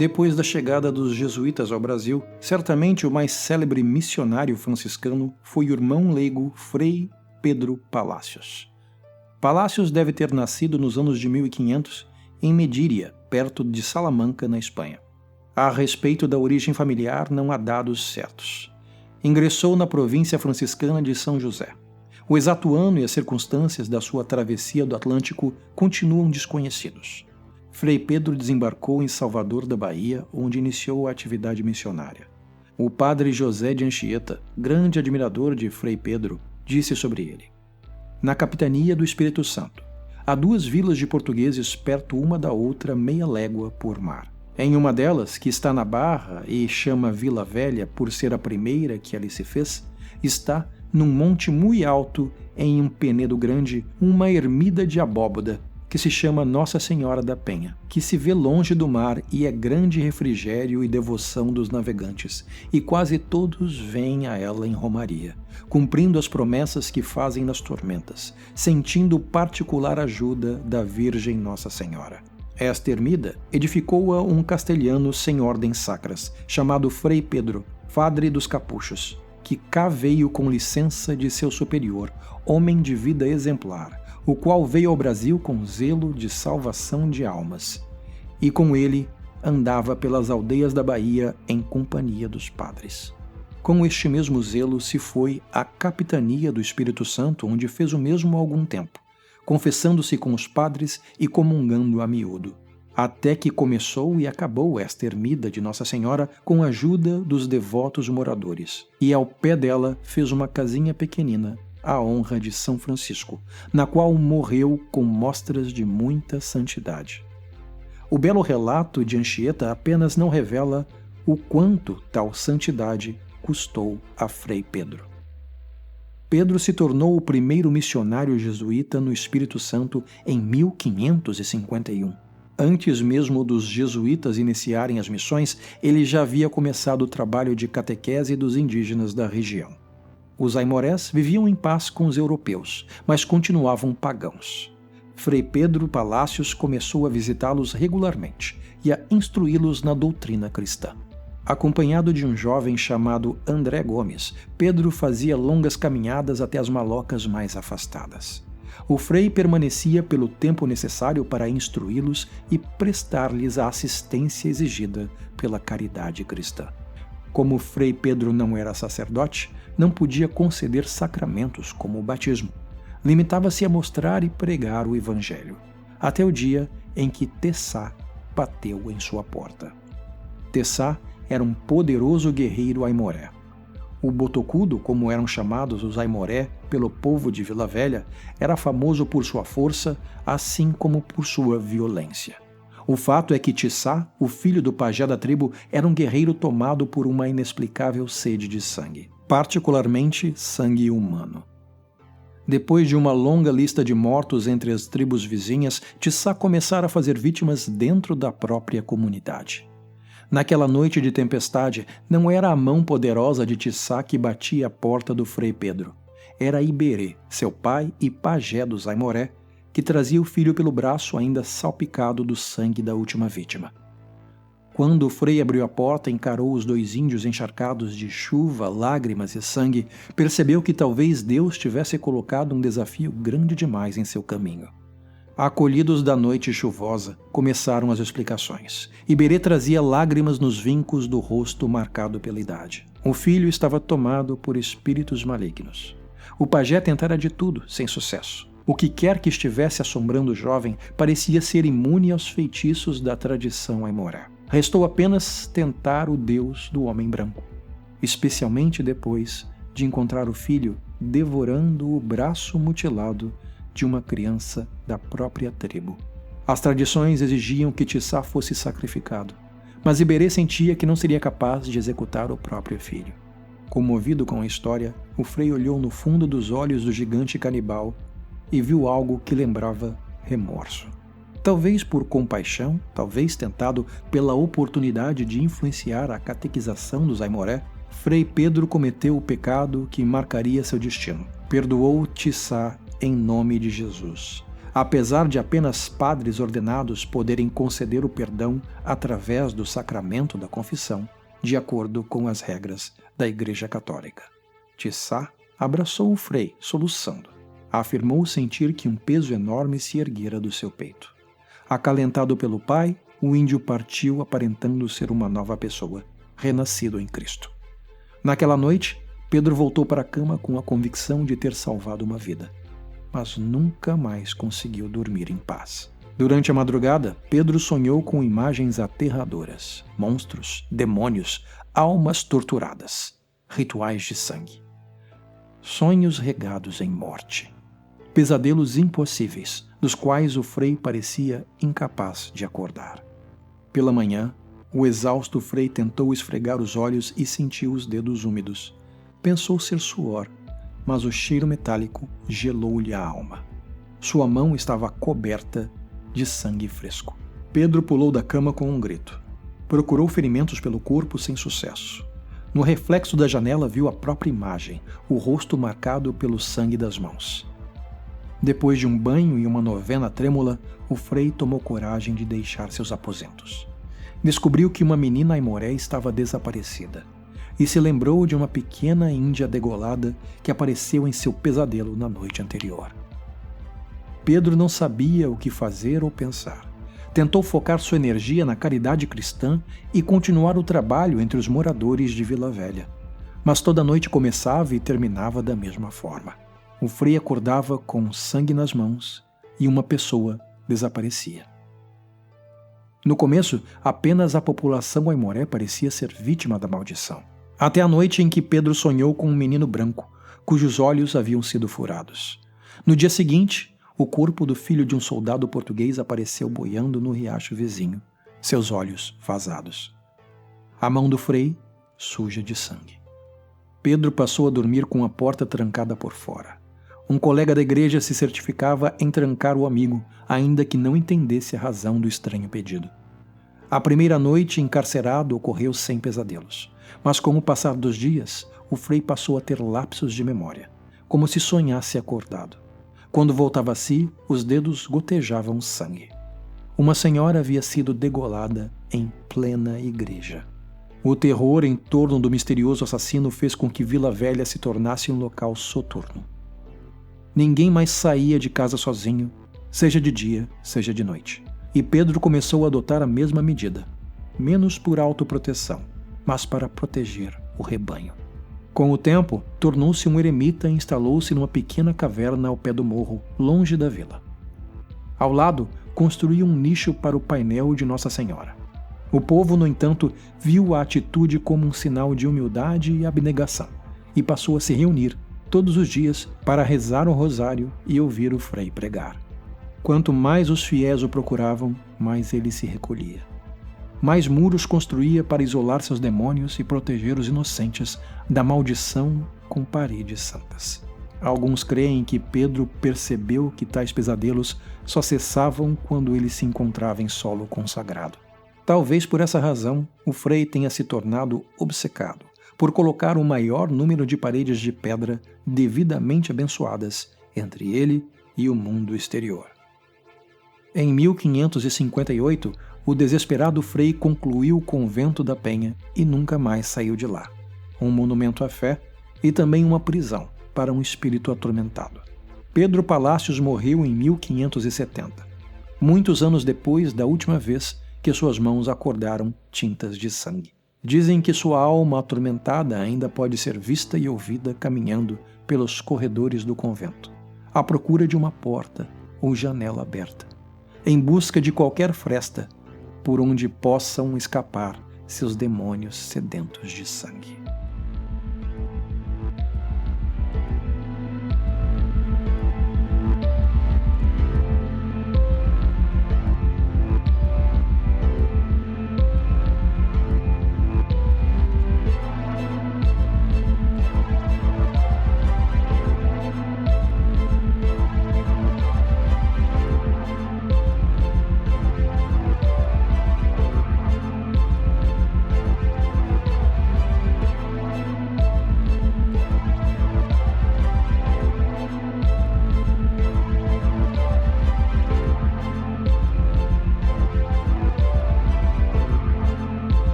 Depois da chegada dos jesuítas ao Brasil, certamente o mais célebre missionário franciscano foi o irmão leigo Frei Pedro Palacios. Palacios deve ter nascido nos anos de 1500 em Medíria, perto de Salamanca, na Espanha. A respeito da origem familiar não há dados certos. Ingressou na província franciscana de São José. O exato ano e as circunstâncias da sua travessia do Atlântico continuam desconhecidos. Frei Pedro desembarcou em Salvador da Bahia, onde iniciou a atividade missionária. O padre José de Anchieta, grande admirador de Frei Pedro, disse sobre ele: na capitania do Espírito Santo, há 2 vilas de portugueses perto uma da outra, meia légua por mar. Em uma delas, que está na Barra e chama Vila Velha por ser a primeira que ali se fez, está, num monte muito alto, em um penedo grande, uma ermida de abóboda, que se chama Nossa Senhora da Penha, que se vê longe do mar e é grande refrigério e devoção dos navegantes, e quase todos vêm a ela em romaria, cumprindo as promessas que fazem nas tormentas, sentindo particular ajuda da Virgem Nossa Senhora. Esta ermida edificou-a um castelhano sem ordens sacras, chamado Frei Pedro, padre dos capuchos, que cá veio com licença de seu superior, homem de vida exemplar, o qual veio ao Brasil com zelo de salvação de almas, e com ele andava pelas aldeias da Bahia em companhia dos padres. Com este mesmo zelo se foi à capitania do Espírito Santo, onde fez o mesmo há algum tempo, confessando-se com os padres e comungando a miúdo, até que começou e acabou esta ermida de Nossa Senhora com a ajuda dos devotos moradores, e ao pé dela fez uma casinha pequenina, à honra de São Francisco, na qual morreu com mostras de muita santidade. O belo relato de Anchieta apenas não revela o quanto tal santidade custou a Frei Pedro. Pedro se tornou o primeiro missionário jesuíta no Espírito Santo em 1551. Antes mesmo dos jesuítas iniciarem as missões, ele já havia começado o trabalho de catequese dos indígenas da região. Os aimorés viviam em paz com os europeus, mas continuavam pagãos. Frei Pedro Palacios começou a visitá-los regularmente e a instruí-los na doutrina cristã. Acompanhado de um jovem chamado André Gomes, Pedro fazia longas caminhadas até as malocas mais afastadas. O frei permanecia pelo tempo necessário para instruí-los e prestar-lhes a assistência exigida pela caridade cristã. Como Frei Pedro não era sacerdote, não podia conceder sacramentos como o batismo. Limitava-se a mostrar e pregar o Evangelho, até o dia em que Tessá bateu em sua porta. Tessá era um poderoso guerreiro aimoré. O botocudo, como eram chamados os aimoré pelo povo de Vila Velha, era famoso por sua força, assim como por sua violência. O fato é que Tissá, o filho do pajé da tribo, era um guerreiro tomado por uma inexplicável sede de sangue, particularmente sangue humano. Depois de uma longa lista de mortos entre as tribos vizinhas, Tissá começara a fazer vítimas dentro da própria comunidade. Naquela noite de tempestade, não era a mão poderosa de Tissá que batia a porta do Frei Pedro. Era Iberê, seu pai e pajé dos aimoré, que trazia o filho pelo braço ainda salpicado do sangue da última vítima. Quando o frei abriu a porta e encarou os 2 índios encharcados de chuva, lágrimas e sangue, percebeu que talvez Deus tivesse colocado um desafio grande demais em seu caminho. Acolhidos da noite chuvosa, começaram as explicações. Iberê trazia lágrimas nos vincos do rosto marcado pela idade. O filho estava tomado por espíritos malignos. O pajé tentara de tudo, sem sucesso. O que quer que estivesse assombrando o jovem parecia ser imune aos feitiços da tradição aimoré. Restou apenas tentar o Deus do homem branco, especialmente depois de encontrar o filho devorando o braço mutilado de uma criança da própria tribo. As tradições exigiam que Tissá fosse sacrificado, mas Iberê sentia que não seria capaz de executar o próprio filho. Comovido com a história, o frei olhou no fundo dos olhos do gigante canibal e viu algo que lembrava remorso. Talvez por compaixão, talvez tentado pela oportunidade de influenciar a catequização dos aimoré, Frei Pedro cometeu o pecado que marcaria seu destino. Perdoou Tissá em nome de Jesus. Apesar de apenas padres ordenados poderem conceder o perdão através do sacramento da confissão, de acordo com as regras da Igreja Católica. Tissá abraçou o Frei, soluçando. Afirmou sentir que um peso enorme se erguera do seu peito. Acalentado pelo pai, o índio partiu aparentando ser uma nova pessoa, renascido em Cristo. Naquela noite, Pedro voltou para a cama com a convicção de ter salvado uma vida, mas nunca mais conseguiu dormir em paz. Durante a madrugada, Pedro sonhou com imagens aterradoras, monstros, demônios, almas torturadas, rituais de sangue. Sonhos regados em morte. Pesadelos impossíveis, dos quais o Frei parecia incapaz de acordar. Pela manhã, o exausto Frei tentou esfregar os olhos e sentiu os dedos úmidos. Pensou ser suor, mas o cheiro metálico gelou-lhe a alma. Sua mão estava coberta de sangue fresco. Pedro pulou da cama com um grito. Procurou ferimentos pelo corpo sem sucesso. No reflexo da janela viu a própria imagem, o rosto marcado pelo sangue das mãos. Depois de um banho e uma novena trêmula, o Frei tomou coragem de deixar seus aposentos. Descobriu que uma menina aimoré estava desaparecida e se lembrou de uma pequena índia degolada que apareceu em seu pesadelo na noite anterior. Pedro não sabia o que fazer ou pensar. Tentou focar sua energia na caridade cristã e continuar o trabalho entre os moradores de Vila Velha. Mas toda noite começava e terminava da mesma forma. O Frei acordava com sangue nas mãos e uma pessoa desaparecia. No começo, apenas a população aimoré parecia ser vítima da maldição. Até a noite em que Pedro sonhou com um menino branco, cujos olhos haviam sido furados. No dia seguinte, o corpo do filho de um soldado português apareceu boiando no riacho vizinho, seus olhos vazados. A mão do Frei suja de sangue. Pedro passou a dormir com a porta trancada por fora. Um colega da igreja se certificava em trancar o amigo, ainda que não entendesse a razão do estranho pedido. A primeira noite encarcerado ocorreu sem pesadelos, mas com o passar dos dias, o Frei passou a ter lapsos de memória, como se sonhasse acordado. Quando voltava a si, os dedos gotejavam sangue. Uma senhora havia sido degolada em plena igreja. O terror em torno do misterioso assassino fez com que Vila Velha se tornasse um local soturno. Ninguém mais saía de casa sozinho, seja de dia, seja de noite. E Pedro começou a adotar a mesma medida, menos por autoproteção, mas para proteger o rebanho. Com o tempo, tornou-se um eremita e instalou-se numa pequena caverna ao pé do morro, longe da vila. Ao lado, construiu um nicho para o painel de Nossa Senhora. O povo, no entanto, viu a atitude como um sinal de humildade e abnegação, e passou a se reunir todos os dias para rezar o rosário e ouvir o Frei pregar. Quanto mais os fiéis o procuravam, mais ele se recolhia. Mais muros construía para isolar seus demônios e proteger os inocentes da maldição com paredes santas. Alguns creem que Pedro percebeu que tais pesadelos só cessavam quando ele se encontrava em solo consagrado. Talvez por essa razão o Frei tenha se tornado obcecado por colocar o maior número de paredes de pedra devidamente abençoadas entre ele e o mundo exterior. Em 1558, o desesperado Frei concluiu o convento da Penha e nunca mais saiu de lá. Um monumento à fé e também uma prisão para um espírito atormentado. Pedro Palácios morreu em 1570, muitos anos depois da última vez que suas mãos acordaram tintas de sangue. Dizem que sua alma atormentada ainda pode ser vista e ouvida caminhando pelos corredores do convento, à procura de uma porta ou janela aberta, em busca de qualquer fresta por onde possam escapar seus demônios sedentos de sangue.